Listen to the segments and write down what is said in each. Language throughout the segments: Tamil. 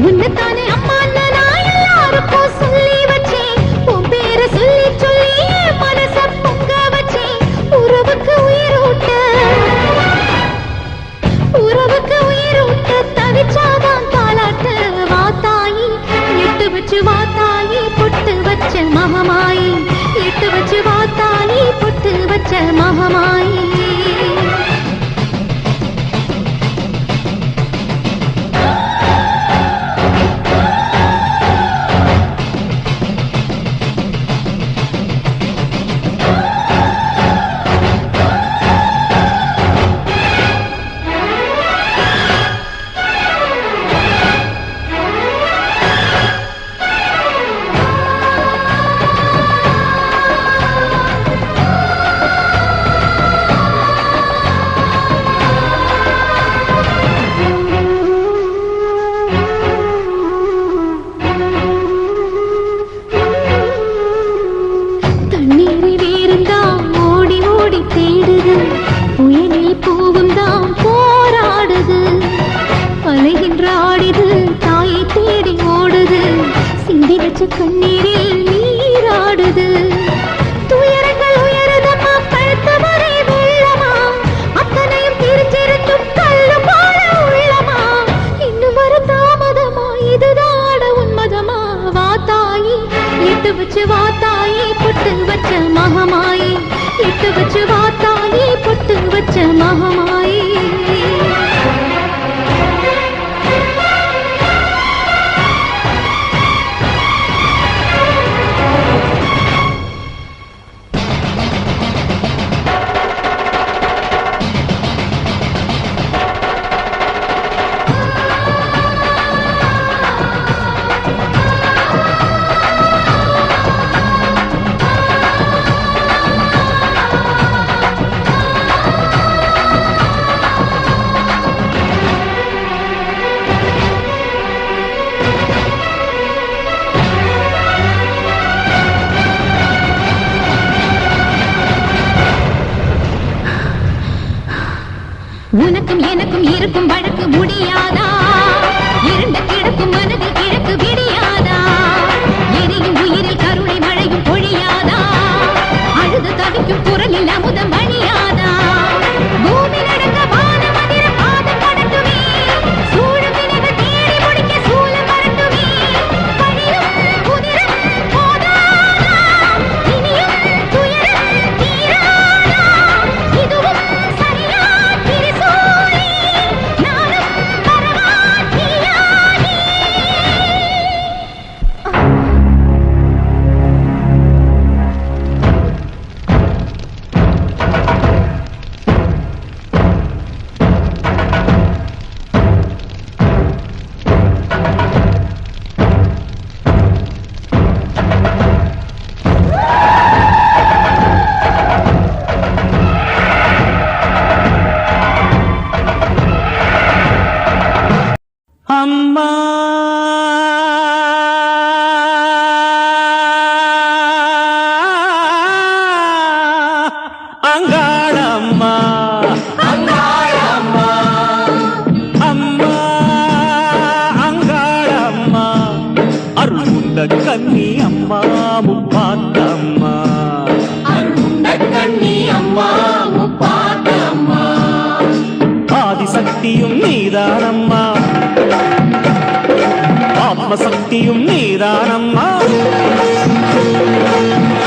உன்னதானே அம்மா நான் எல்லாருக்கும் சொல்லி வச்சேன். உன் பேரை சொல்லி சொல்லி மனச பொங்க வச்சேன். உறவுக்கு உயிரூட்ட தவிச்சாதான் தாலாட்டு. வாத்தாயி எட்டு வச்சு வாத்தாயி பொட்டு வச்ச மகமாயி. எட்டு வச்சு வாத்தாயி பொட்டு வச்ச மகமாயி. கண்ணீரில் நீராடுது. துயரங்கள் உயருதமா கழுத்து வரை வெள்ளமா. அத்தனையும் பிரிச்சிருந்தும் கல்லு போல உள்ளமா. இன்னும் ஒரு தாமதமா இதுதாட உன்மதமா. வாத்தாயி எட்டு வச்சு வாத்தாயி பொட்டு வச்ச மகமாயி. எட்டு வச்சு வாத்தாயி பொட்டு வச்ச மகமாயி. உனக்கும் எனக்கும் இருக்கும் வழக்கு முடியாதா? இருண்ட கிடக்கும் மனதில் கிழக்கு விடியாதா? எரியும் உயிரில் கருணை மழையும் பொழியாதா? அழுது தவிக்கும் குரலில் அமுதம் வழியாதா? பூமி நடக்க வானம் அதிர பாதம் கடட்டுமே. சூழும் வினைகள் தேடி முடிக்க சூழல் வரட்டுமே. பழியும் குதிரம் போதாதா? இனியும் துயரம் தீராதா? இதுவும் சரியா? அம்மா அங்காளம்மா அங்காளம்மா அம்மா அங்காளம்மா அருள்முண்ட கன்னி அம்மா முப்பாத்தம்மா. அருள்முண்ட கன்னி அம்மா முப்பாத்தம்மா. ஆதிசக்தியும் நீதானம்மா. ஆத்மசக்தியும் நீதானம்மா.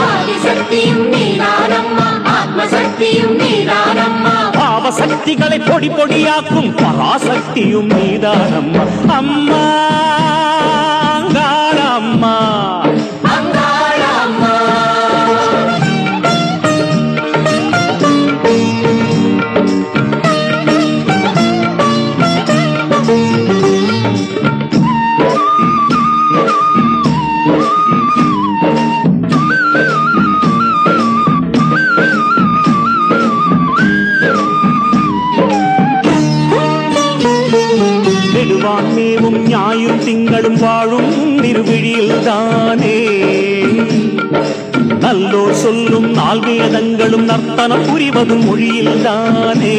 ஆதிசக்தியும் நீதானம்மா. ஆத்மசக்தியும் நீதானம்மா. பாவசக்திகளை பொடி பொடியாக்கும் பராசக்தியும் நீதானம்மா. அம்மா அங்காளம்மா அங்காளம்மா. நெடுவான்மேவும் ஞாயும் திங்களும் வாழும் திருவிழியில் தானே. நல்லோர் சொல்லும் நால்வேதங்களும் நர்த்தனம் புரிவதும் மொழியில் தானே.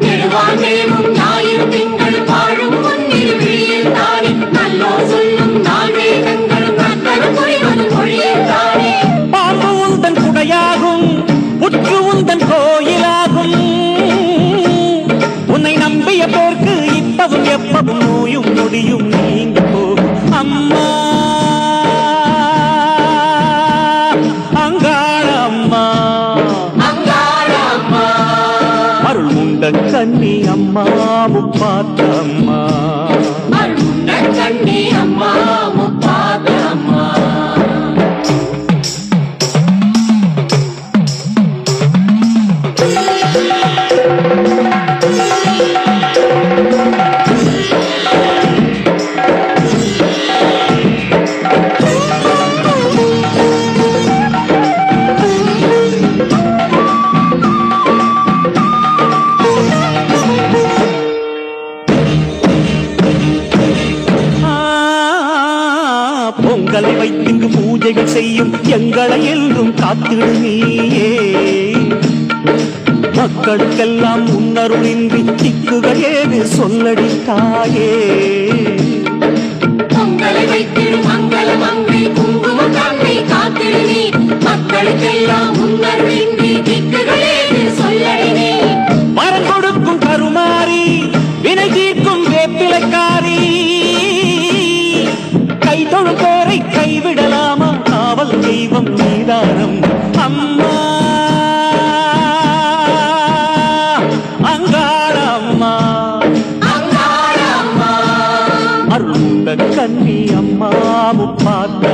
நெடுவான்மேவும் ஞாயும் திங்களும் வாழும் எப்பவும் நோயும் நொடியும் நீங்க போகும் அம்மா அங்காள அம்மா அருள் உண்ட கன்னி அம்மா முப்பாத்த அம்மா கண்ணி அம்மா முப்பாத அம்மா பொங்கலை வைத்திங்கு பூஜைகள் செய்யும் எங்களை என்றும் காத்திடு நீயே மக்களுக்கெல்லாம் முன்னருளின்றி திக்குகள் ஏது சொல்லடி தாயே பொங்கலை வைத்திடும் மங்களம் அங்கை குங்குமம் தன்னை காத்திடு நீ மக்களுக்கெல்லாம் முன்னருளின்றி திக்குகளேது சொல்லடி நீ மரம் கொடுக்கும் கருமாறி வினை தீர்க்கும் வேப்பிலைக்காரி கை தொழுப்போரை கைவிடலாமா காவல் தெய்வம் நீதானம் அம்மா அங்காள அம்மா அருந்த கன்னி அம்மா முப்பாத்த